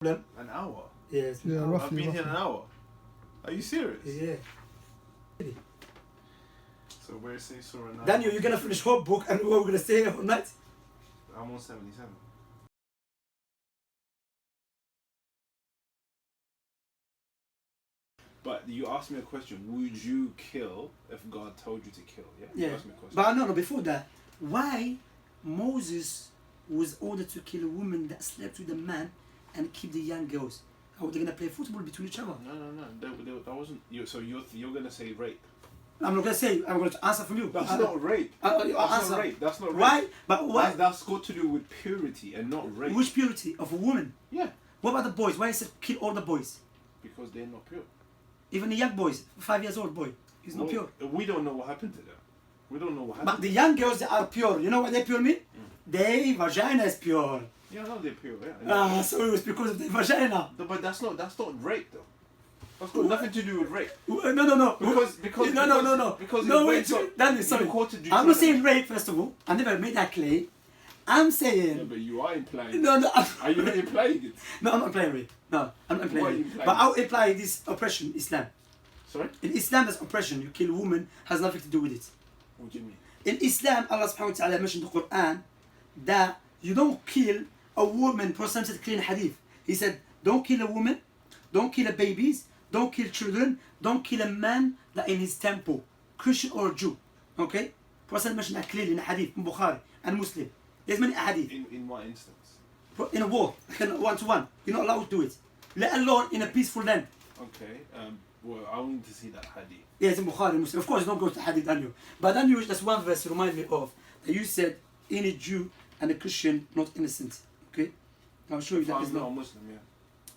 An hour? Yes. Yeah, I've roughly. been here an hour. Are you serious? Yeah. So where it says Surah 9? Daniel, you're gonna finish whole book and we're gonna stay here all night. I'm on 77. But you asked me a question. Would you kill if God told you to kill? Yeah. Yeah. You asked me a question. But no, before that, why Moses was ordered to kill a woman that slept with a man and keep the young girls? How are they gonna play football between each other? No. That wasn't. So you're gonna say rape? I'm not gonna say. I'm going to answer from you. That's not rape. I'll That's answer. not rape. That's not rape. Why? But why? That's got to do with purity and not rape. Which purity of a woman? Yeah. What about the boys? Why is it kill all the boys? Because they're not pure. Even the young boys, 5 years old boy, he's not pure. We don't know what happened to them. We don't know what happened. But the young girls, they are pure. You know what they pure mean? Their vagina is pure. Yeah, no, they're pure. Yeah. So it was because of the vagina. But that's not rape though. That's got nothing to do with rape. No. Because No. Because no, wait. Danny, sorry. I'm not saying rape, first of all. I never made that claim. I'm saying. Yeah, but you are implying. No. Are you not implying it? No, I'm not implying rape. No, I'm not implying What are you rape. implying? But I'll imply this oppression, Islam. Sorry? In Islam, there's oppression. You kill a woman, has nothing to do with it. What do you mean? In Islam, Allah subhanahu wa ta'ala mentioned in the Quran that you don't kill a woman. Prophet said clean hadith. He said, don't kill a woman, don't kill babies, don't kill children, don't kill a man that in his temple, Christian or Jew. Okay? Prophet mentioned that clearly in hadith, in Bukhari and Muslim. There's many hadith. In what instance? In a war, like one-to-one. You're not allowed to do it. Let alone in a peaceful land. Okay. Well, I want to see that hadith. Yeah, it's in Bukhari and Muslim. Of course, don't go to hadith, Daniel. But Daniel, that's one verse you remind me of. That you said, any Jew and a Christian not innocent. Okay? I'll show you that. I'm not a Muslim, yeah.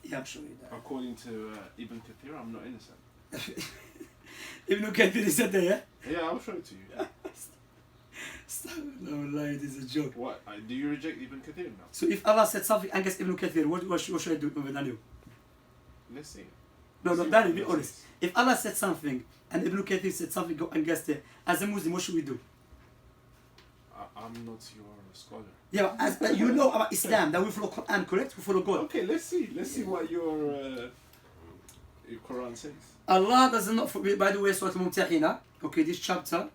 Yeah, I'll show you that. According to Ibn Kathir, I'm not innocent. Ibn Kathir said that, yeah? Yeah, I'll show it to you. Stop. No, lie, this is a joke. What? Do you reject Ibn Kathir now? So if Allah said something against Ibn Kathir, what should I do with Daniel? Let's see. No, Daniel, be honest. If Allah said something and Ibn Kathir said something against it, as a Muslim, what should we do? I'm not your scholar. Yeah, but you know about Islam, that we follow Quran, correct? We follow God. Okay, let's see. Let's see what your Quran says. Allah does not forbid, by the way, Surah Al-Mumtahina, okay, this chapter,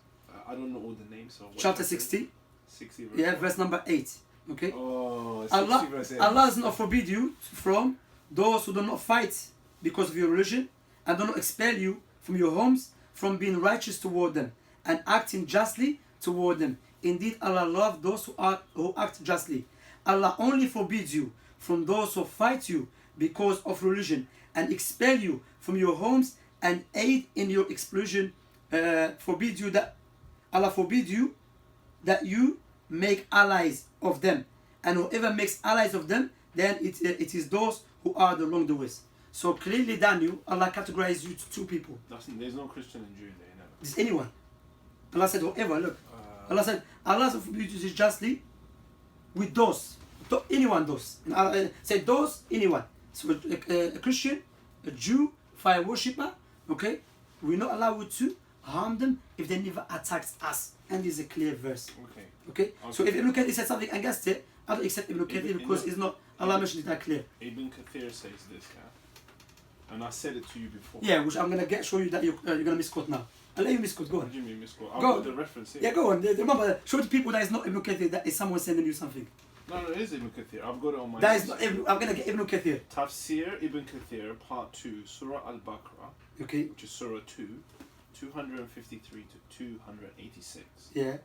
I don't know all the names. So chapter 60, 60 verse. yeah, verse number 8, okay? Oh, 60 Allah, verse 8. Allah does not forbid you from those who do not fight because of your religion and do not expel you from your homes from being righteous toward them and acting justly toward them. Indeed, Allah loves those who act justly. Allah only forbids you from those who fight you because of religion and expel you from your homes and aid in your expulsion. Allah forbids you that you make allies of them, and whoever makes allies of them, then it is those who are the wrongdoers. So clearly, Daniel, Allah categorized you to two people. There's no Christian and Jew there, never. There's anyone. Allah said, whoever, look. Allah said, Allah forbids you justly with those. Anyone those. And Allah said those, anyone. So a Christian, a Jew, fire worshipper, okay? We're not allowed to harm them if they never attacked us. And this is a clear verse. Okay? So if Ibn Kathir said something against it, I don't accept Ibn Kathir because it's not, Allah mentioned it that clear. Ibn Kathir says this, yeah? And I said it to you before. Yeah, which I'm going to show you that you're going to misquote now. I'll let you misquote, go on. What do you mean misquote? I've Go got the reference here. Yeah, go on. Remember, show the people that it's not Ibn Kathir, that is someone sending you something. No, it is Ibn Kathir. I've got it on my That is not Ibn, I'm going to get Ibn Kathir. Tafsir Ibn Kathir, part 2, Surah Al-Baqarah, Okay. which is Surah 2, 253 to 286. Yeah.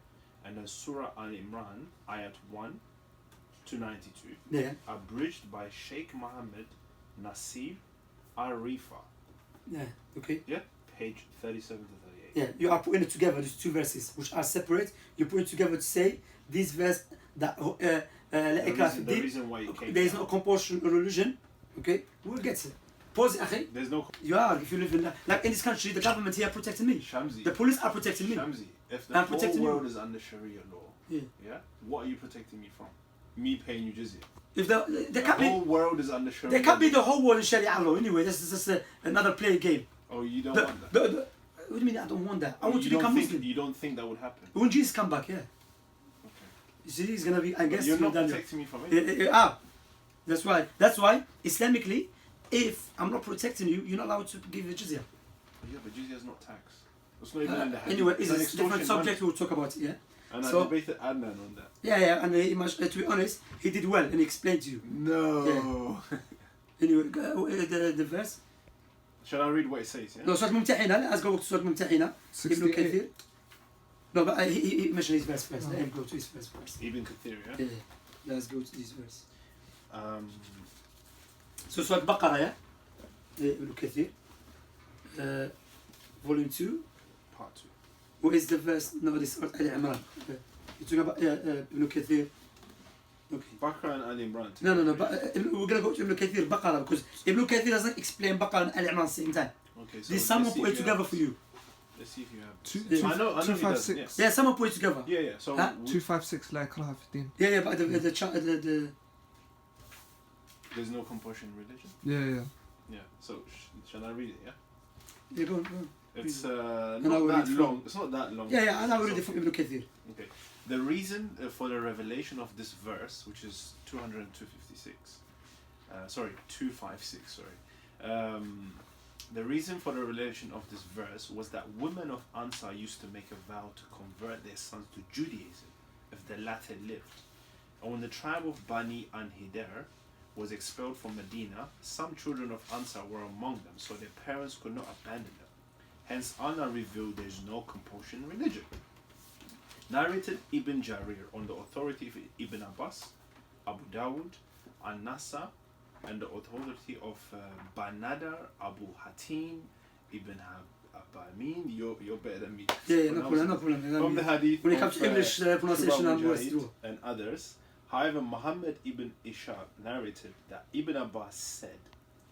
And then Surah Al-Imran, ayat 1 to 92. Yeah. Abridged by Sheikh Mohammed Nasir Arifa. Yeah. Okay. Yeah, page 37 to 38. Yeah, you are putting it together, these two verses, which are separate. You put it together to say this verse that The reason why it came there is down. no compulsion or religion. Okay, we'll get it. Pause it, akhi. There's no... You are, if you live in like in this country, the government here protecting me. Shamsi. The police are protecting me. Shamsi, if the I'm whole protecting world you. is under Sharia law, Yeah. yeah, what are you protecting me from? Me paying you jizya. If the The can't whole be, world is under Sharia. there can't be law. the whole world in Sharia law anyway. This is just another play game. Oh, you don't want that? What do you mean I don't want that? I want you to become don't Muslim. You don't think that would happen? When Jesus come back, yeah. Okay. You see, he's gonna be. I guess You're not Daniel. protecting me from it. That's why. That's why Islamically, if I'm not protecting you, you're not allowed to give the jizya. Yeah, but jizya is not tax. It's not even in the hadith. Anyway, It's it's an a different extortion subject. money. We'll talk about it. Yeah. And So- I debated Adnan on that. Yeah, and to be honest, he did well and he explained to you. No. Anyway, the verse. Shall I read what it says? Yeah. No, Surah Mumtahina. Let's go to Surah Mumtahina. Ibn 68. Kathir. No, but he mentioned his verse first. Let him go to his verse first. Ibn Kathir, yeah. Yeah. Let's go to this verse. Um, So Surah Baqarah, yeah? Ibn Kathir. Volume 2. part 2. What is the verse? No, this is Al Imran. You're talking about Ibn Kathir. Okay. Bakra and Ali Imran. No, but we're gonna go to Ibn Kathir Baqarah because Ibn Kathir doesn't explain Baqarah and Al Imran at the same time. Okay, so There's someone let's see put it if you together have- for you. Let's see if you have. Two- Yeah. I know he does. 256. Yeah. Yeah, someone put it together. Yeah. So. Huh? 256 La ikraha fi din. Yeah, but the There's no compulsion in religion. Yeah. Yeah. So shall I read it? Yeah. yeah, go on. It's I not will that read it from- long. It's not that long. Yeah, I know So- read it from Ibn Kathir. Okay. The reason for the revelation of this verse, which is 256, sorry, 256, sorry. The reason for the revelation of this verse was that women of Ansar used to make a vow to convert their sons to Judaism if the latter lived. And when the tribe of Bani Anhider was expelled from Medina, some children of Ansar were among them, so their parents could not abandon them. Hence, Allah revealed there is no compulsion in religion. Narrated Ibn Jarir on the authority of Ibn Abbas, Abu Dawud, An-Nasa, and the authority of Banadar, Abu Hatim, Ibn Abamin. You're better than me. Yeah, no problem. From the hadith When it of, comes to English pronunciation, Shubab I'm worse Mujahid too. and others. However, Muhammad ibn Ishaq narrated that Ibn Abbas said,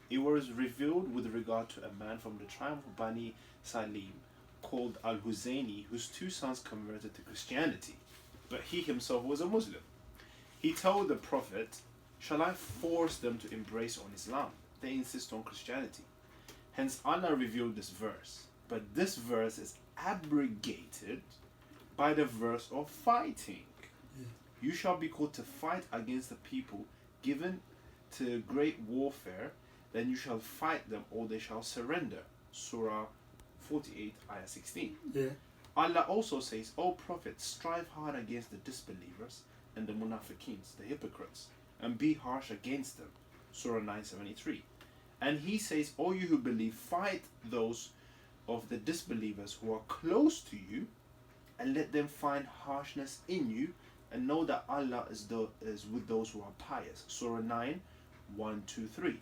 it was revealed with regard to a man from the tribe of Bani Salim called Al-Huzaini, whose two sons converted to Christianity, but he himself was a Muslim. He told the Prophet, shall I force them to embrace on Islam? They insist on Christianity. Hence Allah revealed this verse. But this verse is abrogated by the verse of fighting. You shall be called to fight against the people given to great warfare, then you shall fight them or they shall surrender. Surah 48, ayah 16. Yeah. Allah also says, O Prophet, strive hard against the disbelievers and the munafiqeens, the hypocrites, and be harsh against them. Surah 973. And he says, O you who believe, fight those of the disbelievers who are close to you, and let them find harshness in you, and know that Allah is with those who are pious. Surah 9, 1, 2, 3.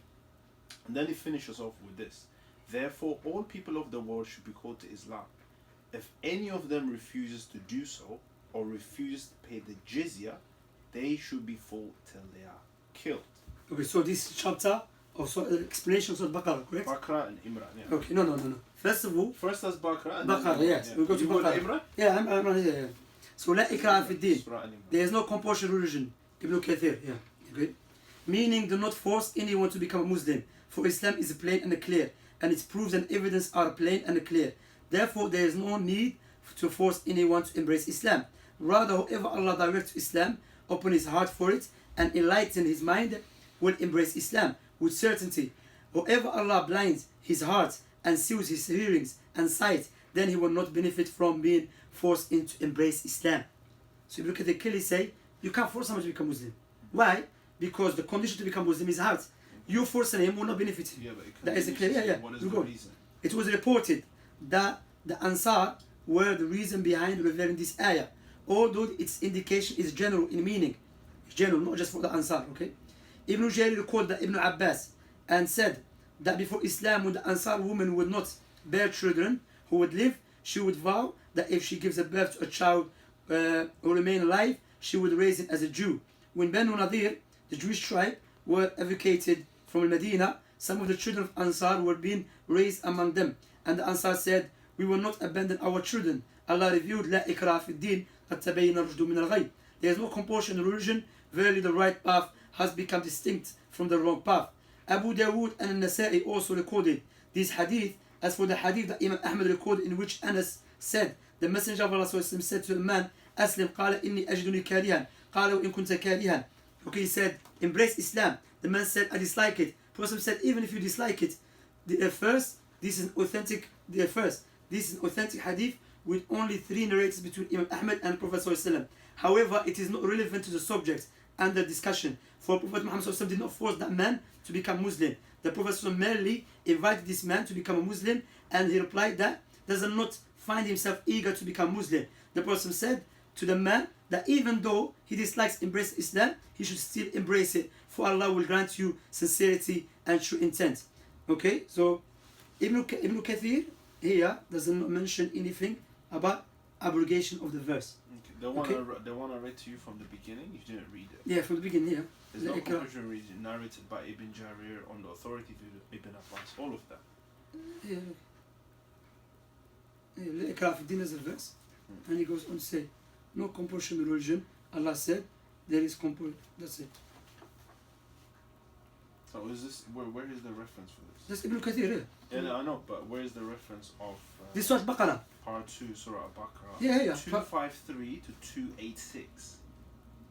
And then he finishes off with this. Therefore, all people of the world should be called to Islam. If any of them refuses to do so, or refuses to pay the jizya, they should be fought till they are killed. Okay, so this chapter of explanation of Baqarah, correct? Bakra and Imran, yeah. Okay, no. First of all, First that's Bakra and Baqarah, then Imran, yes. yeah. We'll go to You Baqarah. Imran? Yeah, I'm yeah. So la ikraha fi din. Surah and Imran. There is no compulsion religion. Ibn Kathir, yeah. Okay. Meaning, do not force anyone to become a Muslim, for Islam is plain and clear, and its proofs and evidence are plain and clear. Therefore, there is no need to force anyone to embrace Islam. Rather, whoever Allah directs to Islam, open his heart for it, and enlighten his mind, will embrace Islam with certainty. Whoever Allah blinds his heart and seals his hearings and sight, then he will not benefit from being forced into embrace Islam. So if you look at the clearly say, you can't force someone to become Muslim. Why? Because the condition to become Muslim is hard. You forcing him will not benefit him. Yeah, but it That is continues clear, to yeah. say, what is You the go. reason? It was reported that the Ansar were the reason behind revealing this ayah, although its indication is general in meaning. It's general, not just for the Ansar, okay? Ibn Jarir recalled that Ibn Abbas and said that before Islam, when the Ansar woman would not bear children who would live, she would vow that if she gives a birth to a child who remain alive, she would raise him as a Jew. When Banu Nadir, the Jewish tribe, were evacuated from Medina, some of the children of Ansar were being raised among them. And the Ansar said, we will not abandon our children. Allah revealed, La ikraha fi din, qad tabayyana rushdu min al-ghayy. There is no compulsion in religion. Verily the right path has become distinct from the wrong path. Abu Dawood and Nasa'i also recorded this hadith. As for the hadith that Imam Ahmad recorded, in which Anas said, the Messenger of Allah said to a man, Aslim, qala inni ajiduni karihan. Qala in kunta karihan. Okay, he said, embrace Islam. The man said, I dislike it. Prophet said, even if you dislike it, this is an authentic hadith with only 3 narrators between Imam Ahmad and Prophet ﷺ. However, it is not relevant to the subject under discussion, for Prophet Muhammad ﷺ did not force that man to become Muslim. The Prophet ﷺ merely invited this man to become a Muslim, and he replied that does not find himself eager to become Muslim. The Prophet ﷺ said to the man that even though he dislikes embracing Islam, he should still embrace it, for Allah will grant you sincerity and true intent. Okay, so Ibn Kathir here doesn't mention anything about abrogation of the verse. Okay. The one I read to you from the beginning, you didn't read it. Yeah, from the beginning, yeah. There's no compulsion region narrated by Ibn Jarir on the authority of Ibn Abbas, all of that. Yeah. Ikraf is a verse, and he goes on to say, no compulsion in religion. Allah said, there is compulsion. That's it. So is this where is the reference for this? That's Ibn Kathir, yeah. Yeah, I know, but where is the reference of this was Baqarah. Part 2, Surah Al-Baqarah? Yeah. 253 to 286.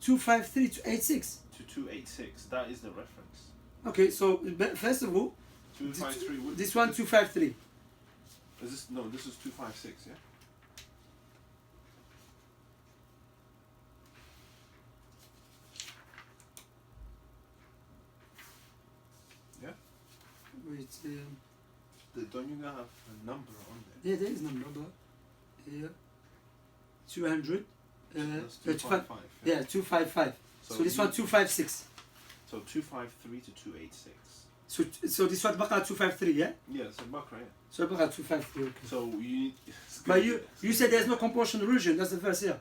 253 to 86. To 286. That is the reference. Okay, so first of all, 253. This one 253. Is this no? This is 256. Yeah. Yeah. Wait. Don't you have a number on there? Yeah, there is number. Yeah. 200. That's 255. Yeah, 255. So this one 256. So 253 to 286. So this one Baqarah 253, yeah? Yeah, so Baqarah, yeah. So Baqarah 253. Okay. So you need. But you said there's no compulsion in religion. That's the verse here.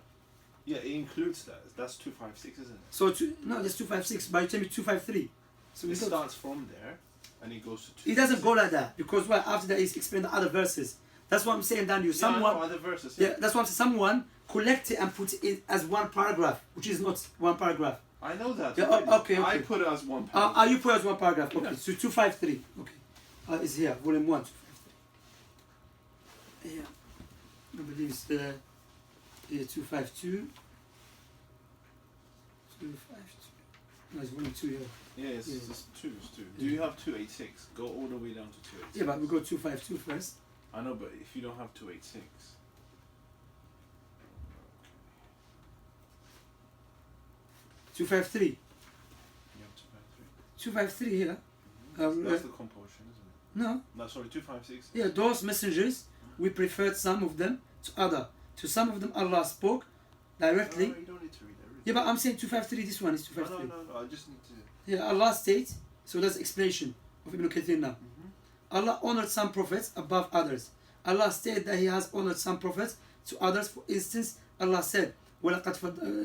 Yeah, it includes that. That's 256, isn't it? So no, that's 256. But you tell me 253. So it starts from there, and it goes to. It doesn't go like that, because after that he's explained the other verses. That's what I'm saying, Daniel. Someone. Yeah, other verses. Yeah, that's what I'm saying. Someone collect it and put it as one paragraph, which is not one paragraph. I know that. Yeah, okay. I put it as one paragraph. You put it as one paragraph. Okay, Yeah. so 253. Okay, it's here, volume 1. 253. Yeah, I believe it's 252. 252. No, it's volume 2 here. Yeah, it's 2. Do you have 286? Go all the way down to 286. Yeah, but we go 252 first. I know, but if you don't have 286. 253. You have 253. 253 here. That's the compulsion, isn't it? No, sorry, 256. Yeah, those messengers, we preferred some of them to other. To some of them Allah spoke directly. No, you don't need to read everything. Yeah, but I'm saying 253, this one is 253. No, I just need to. Yeah, Allah states, so that's explanation of Ibn Kathir now. Allah honored some prophets above others. Allah stated that He has honored some prophets to others. For instance, Allah said,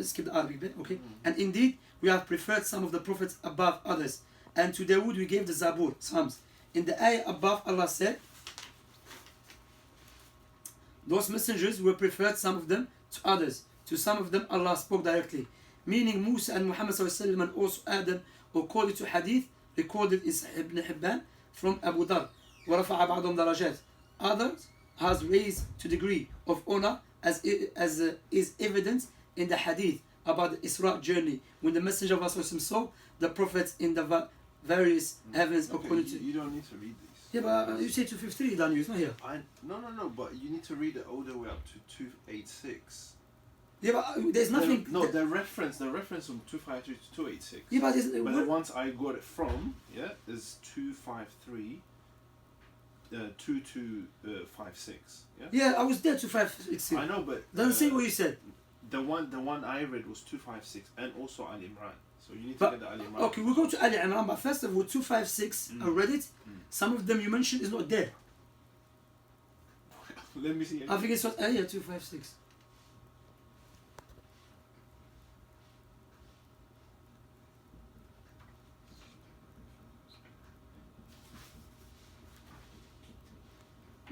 skip the Arabic bit, okay? And indeed, we have preferred some of the prophets above others. And to Dawood we gave the Zabur, Psalms. In the ayah above, Allah said, those messengers were preferred, some of them to others. To some of them Allah spoke directly. Meaning Musa and Muhammad ﷺ and also Adam, according to hadith recorded in Sahih Ibn Hibban from Abu Dhar. وَرَفَعَ بَعْضُهُمْ دَرَجَاتٍ. Others has raised to degree of honor as is evident in the hadith about the Isra journey, when the Messenger of Allah saw the prophets in the various heavens according to... You don't need to read these. Yeah, but you say 253, Daniel, it's not here. No, but you need to read it all the way up to 286. Yeah, but there's nothing... The reference from 253 to 286. Yeah, but the ones I got it from, is 253... 2256. Yeah, I was there 256. I know, but doesn't say what you said. The one I read was 256 and also Al Imran. So you need to get the Al Imran. Okay, we'll go to Al Imran, but first of all, 256. I read it. Some of them you mentioned is not there. Let me see. I think it's not 256.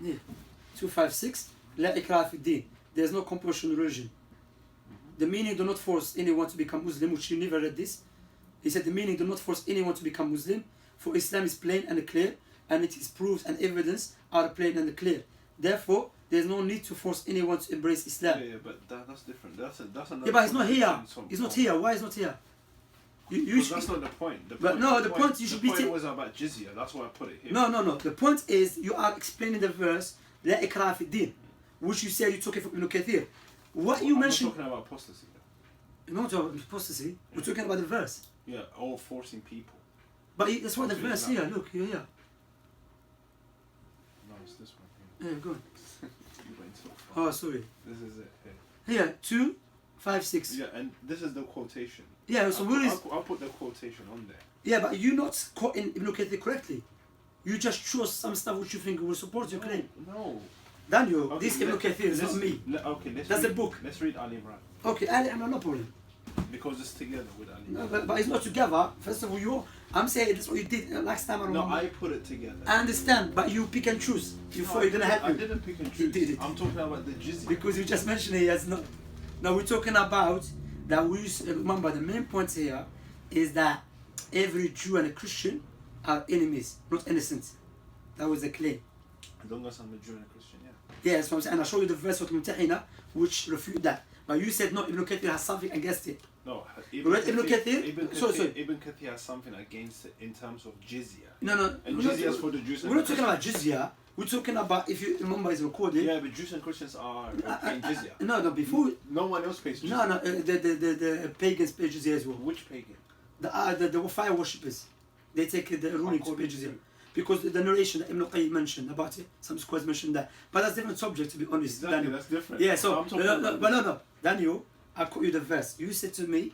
Yeah, 256. La ikrah fi din. There's no compulsion in religion. The meaning, do not force anyone to become Muslim, which you never read this. He said the meaning, do not force anyone to become Muslim, for Islam is plain and clear, and its proofs and evidence are plain and clear. Therefore, there's no need to force anyone to embrace Islam. Yeah, but that's different. That's another. Yeah, but it's not here. It's not here. Why is not here? Because that's not the point. The point you should be. The point was about jizya. That's why I put it here. No. The point is you are explaining the verse لا إكراه في الدين, which you said you took it from Ibn Kathir. What you mentioned. I'm talking about apostasy. Not about apostasy. We're talking about the verse. Yeah, or forcing people. But that's what the verse here. Look here. No, it's this one here. Yeah, go on. You went so far. Oh, sorry. This is it here. Here, 2, 5, 6. Yeah, and this is the quotation. Yeah, so I'll put the quotation on there. Yeah, but you're not quoting Ibn Kathir correctly. You just chose some stuff which you think will support your claim. No. Daniel, Okay, this Ibn Kathir is not me. That's a book. Let's read Ali Imran. Okay, Ali Imran, no problem. Because it's together with Ali No, Imran. but it's not together. First of all, I'm saying that's what you did last time around. No, I put it together. I understand, but you pick and choose. You thought you're gonna help I you. didn't pick and You choose. did it. I'm talking about the jizya. Because you just mentioned it as not. Now we're talking about that remember the main point here is that every Jew and a Christian are enemies, not innocent. That was the claim. As long as I'm a Jew and a Christian, yeah. Yeah, that's what I'm saying. And I'll show you the verse of Mumtahina which refute that. But you said no, Ibn Kathir has something against it. No, Ibn Kathir? Ibn Kathir has something against it in terms of jizya. No. And jizya is for the Jews and we're not the talking about jizya. We're talking about, if you remember, it's recorded. Yeah, but Jews and Christians are paying jizya. No, before. No one else pays jizya. No, the pagans pay jizya as well. Which pagan? The fire worshippers. They take the ruling to pay jizya. Because the narration that Ibn Qayyim mentioned about it, some scholars mentioned that. But that's a different subject, to be honest. Exactly, Daniel. that's different. Yeah, so, no. Daniel, I'll quote you the verse. You said to me,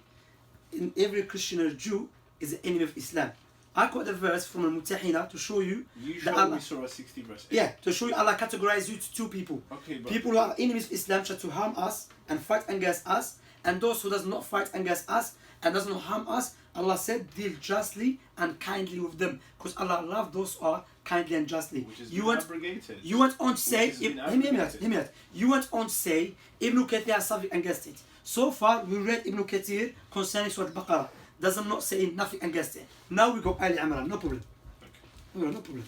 in every Christian or Jew is an enemy of Islam. I quote the verse from Al-Mutahina to show you You that showed me Surah 60 verse 8. Yeah, to show you Allah categorized you to two people. Okay, but People who are enemies of Islam try to harm us and fight against us, and those who does not fight against us and does not harm us, Allah said, deal justly and kindly with them. Because Allah loves those who are kindly and justly. which is abrogated. You went on to say, Which has been hear me out. abrogated. You went on to say, Ibn Kathir has something against it. So far, we read Ibn Kathir concerning Surah Al-Baqarah. Doesn't not say nothing against it. Now we go Ali Imran, no problem. Okay. No problem.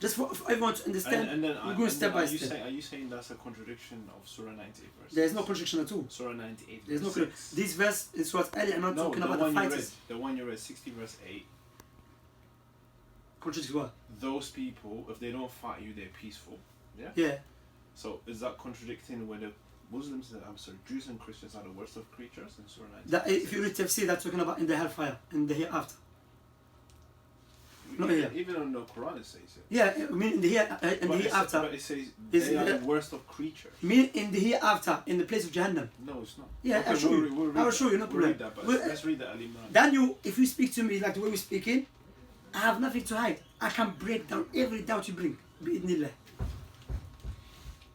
Just for everyone to understand, And then, we're going step by step. Are you saying that's a contradiction of Surah 98 verse? There is no contradiction at all. Surah 98 There's no verse contradiction. 6. This verse is what Ali Imran No, talking about the fighters. The one you read, 60 verse 8. Contradiction what? Those people, if they don't fight you, they're peaceful. Yeah? Yeah. So is that contradicting when the Muslims, Jews and Christians are the worst of creatures in Surah 98? That, if you read tafsir, that's talking about in the hellfire, in the hereafter. No, yeah. Even on the Quran it says it. Yeah, I mean in the hereafter. But it says Is they are it- the worst of creatures. Mean in the hereafter, in the place of Jahannam. No, it's not. Yeah, Okay, I'll show you. read I will that. show you, no We'll problem. read that, but Well, let's read the Al Imran. Daniel, if you speak to me like the way we're speaking, I have nothing to hide. I can break down every doubt you bring. Bi'idhnillah.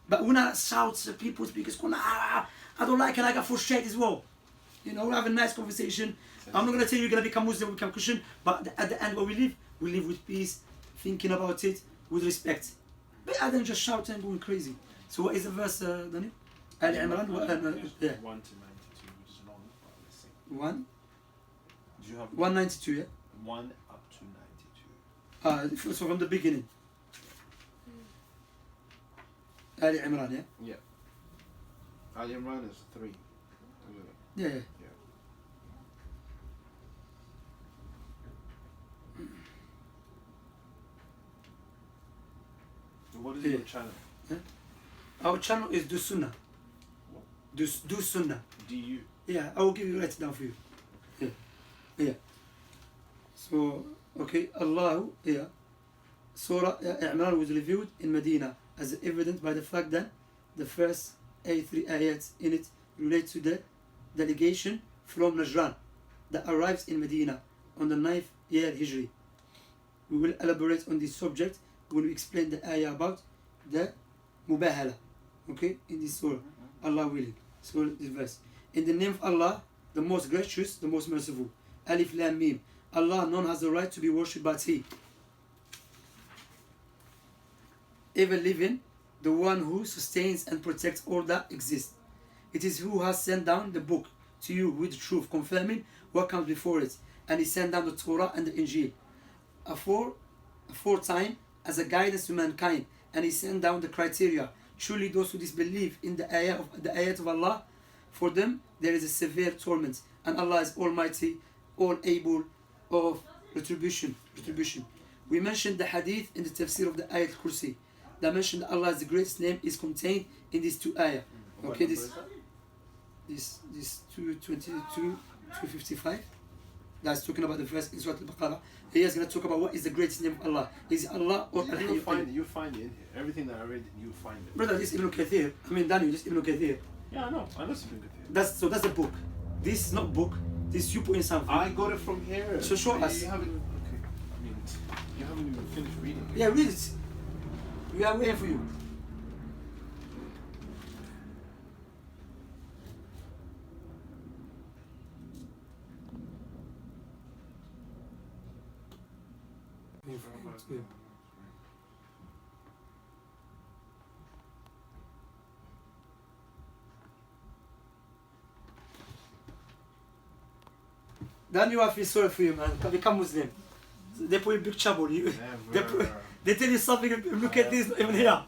But when I shout, people speak, it's I don't like it, I got frustrated as well. You know, we have a nice conversation. I'm not going to tell you you're going to become Muslim, become Christian, but at the end where we live with peace, thinking about it, with respect. But I didn't just shout and going crazy. So what is the verse, Daniel? Ali Imran? Yeah. 1 to 92, which is long, but let's see. 1? Do you have 192, yeah? 1 up to 92? So from the beginning. Ali Imran, yeah? Yeah. Al Imran is 3. Yeah. What is Yeah. your channel? Our channel is Do Sunnah. What? Do Sunnah. DU. Yeah, I will give you, write it down for you. Yeah. So, okay, Allah, yeah. Surah Imran was reviewed in Medina as evident by the fact that the first 83 ayats in it relate to the delegation from Najran that arrives in Medina on the 9th year Hijri. We will elaborate on this subject when we explain the ayah about the Mubahala, okay, in this surah, Allah willing. So this verse. In the name of Allah, the most gracious, the most merciful. Alif Lam Mim. Allah none has the right to be worshipped but He. Ever living, the one who sustains and protects all that exists. It is who has sent down the book to you with truth, confirming what comes before it. And He sent down the Torah and the Injil aforetime as a guidance to mankind. And He sent down the criteria. Truly those who disbelieve in the ayat of Allah, for them there is a severe torment. And Allah is Almighty, all able of retribution. We mentioned the hadith in the tafsir of the ayat al-Kursi that mentioned that Allah's greatest name is contained in these two ayah. Okay, this 222, 255. That's talking about the verse in Surah Al-Baqarah. He is going to talk about what is the greatest name of Allah. Is it Allah or Allah? You find it in here. Everything that I read, you find it. Brother, this Ibn Kathir. I mean, Daniel, this Ibn Kathir. Yeah, I know Ibn Kathir. That's the book. This is not book. This you put in something. I got it from here. So show us. You haven't. Okay. I mean, you haven't even finished reading it. Yeah, read it. We are waiting for you. Yeah. Then you have to feel sorry for you, man. Become Muslim. They put you in big trouble. They tell you something. Look at this, even here.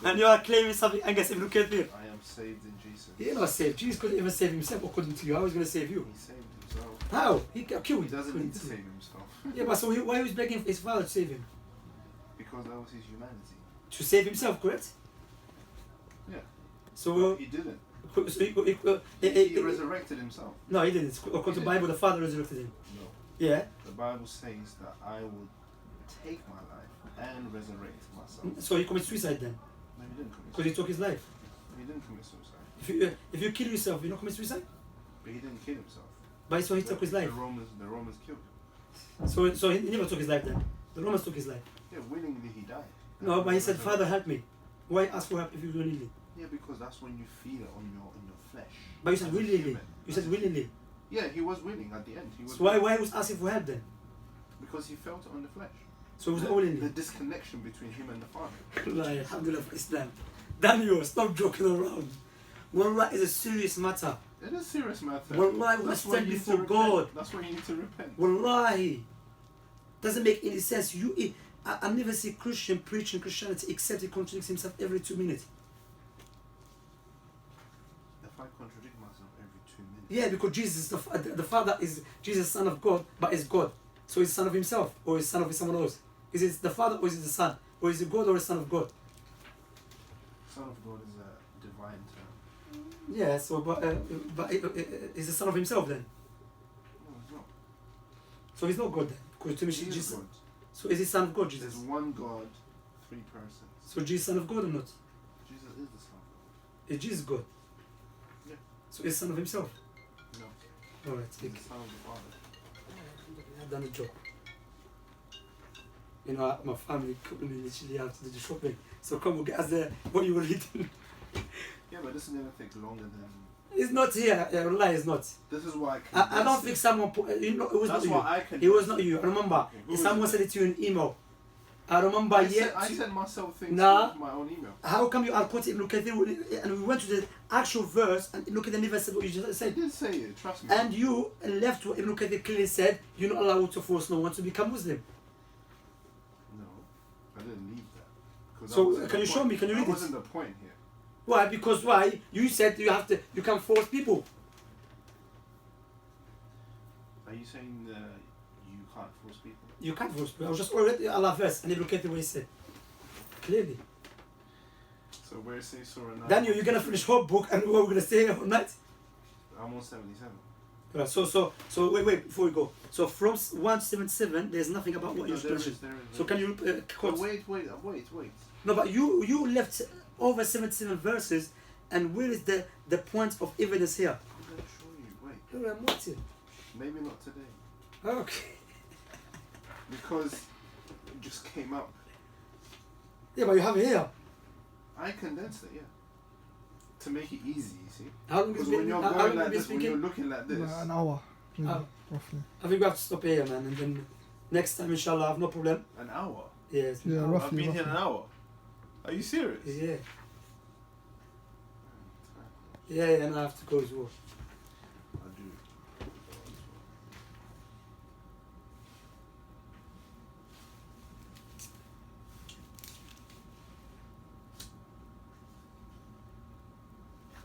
And you are claiming something. I guess if you look at here. I am saved in Jesus. You're not saved. Jesus couldn't even save himself according to you. How is he going to save you? He saved himself. How? He killed you. He doesn't need to save himself. Yeah, but so why was he begging his father to save him? Because that was his humanity. To save himself, correct? Yeah. So he didn't. So He resurrected himself. No, he didn't. According to the Bible, the Father resurrected him. No. Yeah. The Bible says that I will take my life and resurrect myself. So he committed suicide then? No, he didn't commit Because he suicide. took his life. He didn't commit suicide. If you kill yourself, you don't commit suicide? But he didn't kill himself. But so he took his life. The Romans killed him. So he never took his life then? The Romans took his life? Yeah, willingly he died. No, but he said, Father, help me. Why ask for help if you willingly? Yeah, because that's when you feel it on your flesh. But you said As a willingly. human. You said willingly. Yeah, he was willing at the end. He was So why was asking for help then? Because he felt it on the flesh. So it was the, not willingly. the disconnection between him and the Father. Wallahi, alhamdulillah for Islam. Daniel, stop joking around. Wallah is a serious matter. It is a serious matter. Wallahi, we That's why stand you need before to God. repent. That's why you need to repent. Wallahi. Doesn't make any sense. I never see Christian preaching Christianity except he contradicts himself every 2 minutes. If I contradict myself every 2 minutes. Yeah, because Jesus, the Father is Jesus, Son of God, but is God. So he's Son of himself, or is Son of someone else. Is it the Father, or is it the Son? Or is it God, or is Son of God? Son of God is a divine term. Yeah, so, but is the Son of himself then? No, it's not. So he's not God then? Because to me, He is Jesus. God. So is he Son of God, Jesus? There's one God, 3 persons. So Jesus Son of God or not? Jesus is the Son of Is Jesus God? Yeah. So is Son of himself? God. No, Alright, he's the Son of the Father. I've done a job. You know, my family couldn't literally have to do the shopping. So come and get us there. What you were reading? Yeah, but this is going to take longer than... It's not here. Yeah, wallahi, it's not. This is why I don't think someone put, you know, it was That's not why you. I can. It was not you. I remember. Okay, who was Someone it? sent it to you in email. I remember I yet. sent myself things Nah. with my own email. How come you are quoting Ibn Kathir and we went to the actual verse and Ibn Kathir never said what you just I said. did say it, trust me. And you left what Ibn Kathir clearly said, you're not allowed to force no one to become Muslim. No, I didn't leave that. 'Cause So, that wasn't can the you show point. me? Can you read That it? wasn't the point here. Why? Because why? You said you can force people. Are you saying you can't force people? You can't force people. I was just already Allah verse and Ibn Kathir what he said. Clearly. So where it says Surah 9... Daniel, you're gonna finish whole book and we're gonna stay here all night. I'm on 77. Right, so wait before we go. So from 177, there's nothing about what No, you there mentioned. is, there is. So can you quote? Wait. No, but you left over 77 verses, and where is the point of evidence here? I'm going to show you. Wait. Here, I'm waiting. Maybe not today. Okay. Because it just came up. Yeah, but you have it here. I condensed it, yeah. To make it easy, you see. How long Because is when you're going like this, when you're looking like this... An hour, really, Oh. roughly. I think we have to stop here, man, and then next time, inshallah, I have no problem. An hour? Yes. Yeah, I've roughly. been here an hour. Are you serious? Yeah. Yeah, and I have to go as well. I do.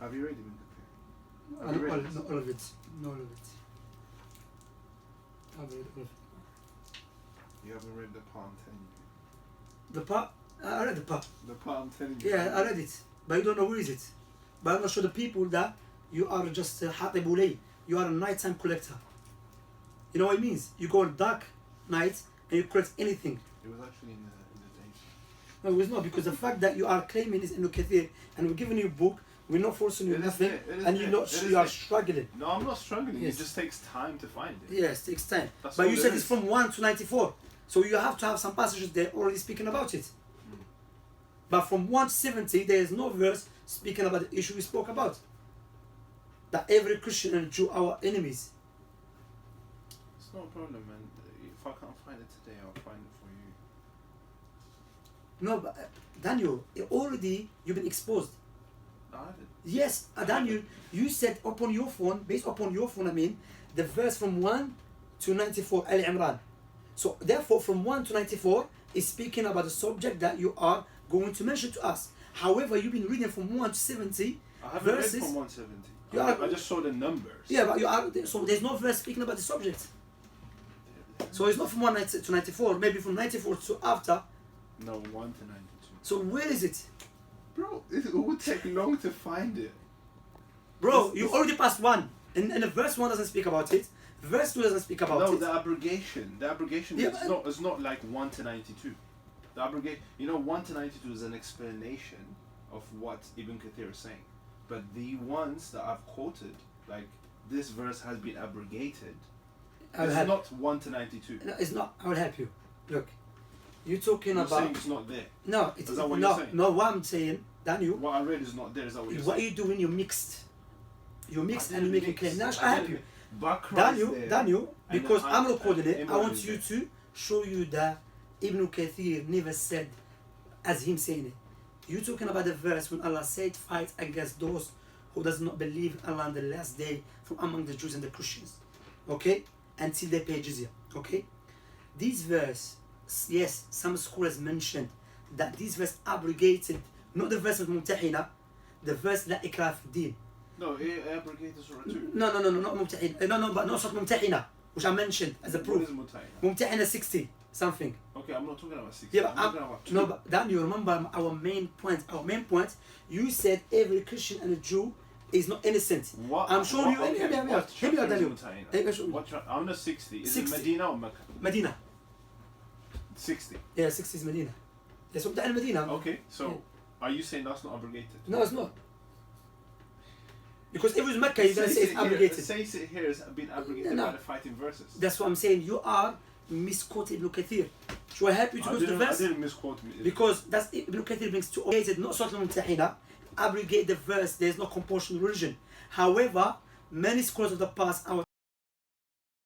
Have you read it? Have you read it? Not all of it. Not all of it. You haven't read the part I'm telling you. The part? I read the part. The part I'm telling you. Yeah, I read it. But you don't know where is it. But I'm going to show the people that you are just hatibulay. You are a nighttime collector. You know what it means? You go on dark night and you collect anything. It was actually in the day. No, it was not, because the fact that you are claiming is Ibn Kathir and we're giving you a book, we're not forcing you It is nothing, there, it is and there, you it is are there. struggling. No, I'm not struggling. Yes. It just takes time to find it. Yes, it takes time. That's But all you there said is. it's from 1 to 94. So you have to have some passages there already speaking about it. But from 1 to 70, there is no verse speaking about the issue we spoke about. That every Christian and Jew are our enemies. It's not a problem, man. If I can't find it today, I'll find it for you. No, but Daniel, you've been exposed. No, I didn't. Yes, Daniel, you said upon your phone, based upon your phone, the verse from 1 to 94, Al Imran. So therefore, from 1 to 94 is speaking about the subject that you are going to mention to us. However, you've been reading from 1 to 70 I haven't verses. read from 170. You are- I just saw the numbers. Yeah, but you are, so there's no verse speaking about the subject. So it's not from 1 to 94, maybe from 94 to after. No, 1 to 92. So where is it? Bro, it would take long to find it. Bro, you already passed 1. And the verse 1 doesn't speak about it. Verse 2 doesn't speak about No, it. the abrogation. The abrogation Yeah, is but- it's not like 1 to 92. The abrogation, 1 to 92 is an explanation of what Ibn Kathir is saying. But the ones that I've quoted, like this verse has been abrogated, I'll it's help. not 1 to 92. No, it's not. I will help you. Look, you're talking You're about. saying it's not there. No, it's Is that what no, you're saying? no. What I'm saying, Daniel, What I read is not there. Is that what you're what are saying? you doing? You mixed. You mixed I and you didn't make a claim. mix. Now I help you. Daniel, And because then I'm recording it, I Imam want is you there. to show you that Ibn Kathir never said as him saying it. You're talking about the verse when Allah said, fight against those who does not believe in Allah on the last day from among the Jews and the Christians. Okay? Until they pay jizya. Okay? This verse, yes, some scholars mentioned that this verse abrogated, not the verse of Mumtahina, the verse La Ikrah fi Din. No, it abrogated Surah 2. No, not Mumtahina. No, but not Surah Mumtahina, which I mentioned as a What proof. is Mutayna? Mumtahina 60 something. Okay, I'm not talking about 6. Yeah, I'm but talking about 2. no, but Dan, you remember our main point. Our main point, you said every Christian and a Jew is not innocent. What? I'm showing you. Okay, Hear me out, what hear me out, chapter is Daniel. Mutayna? Hey, show me. What I'm not 60. Is 60. it Medina or Mecca? Medina. 60. Yeah, 60 is Medina. Yes, Mumtahina Medina. Okay, so Yeah. are you saying that's not abrogated? No, it's not. Because if it was Mecca, you're going to say it's abrogated. It says it here has been abrogated No. by the fighting verses. That's what I'm saying. You are misquoted Ibn Kathir. Should I help you to go to the I verse? didn't misquote me. Because that's Ibn Kathir brings to abrogated, not Surah Al-Mumtahina. Abrogate the verse. There is no compulsion in religion. However, many scholars of the past, our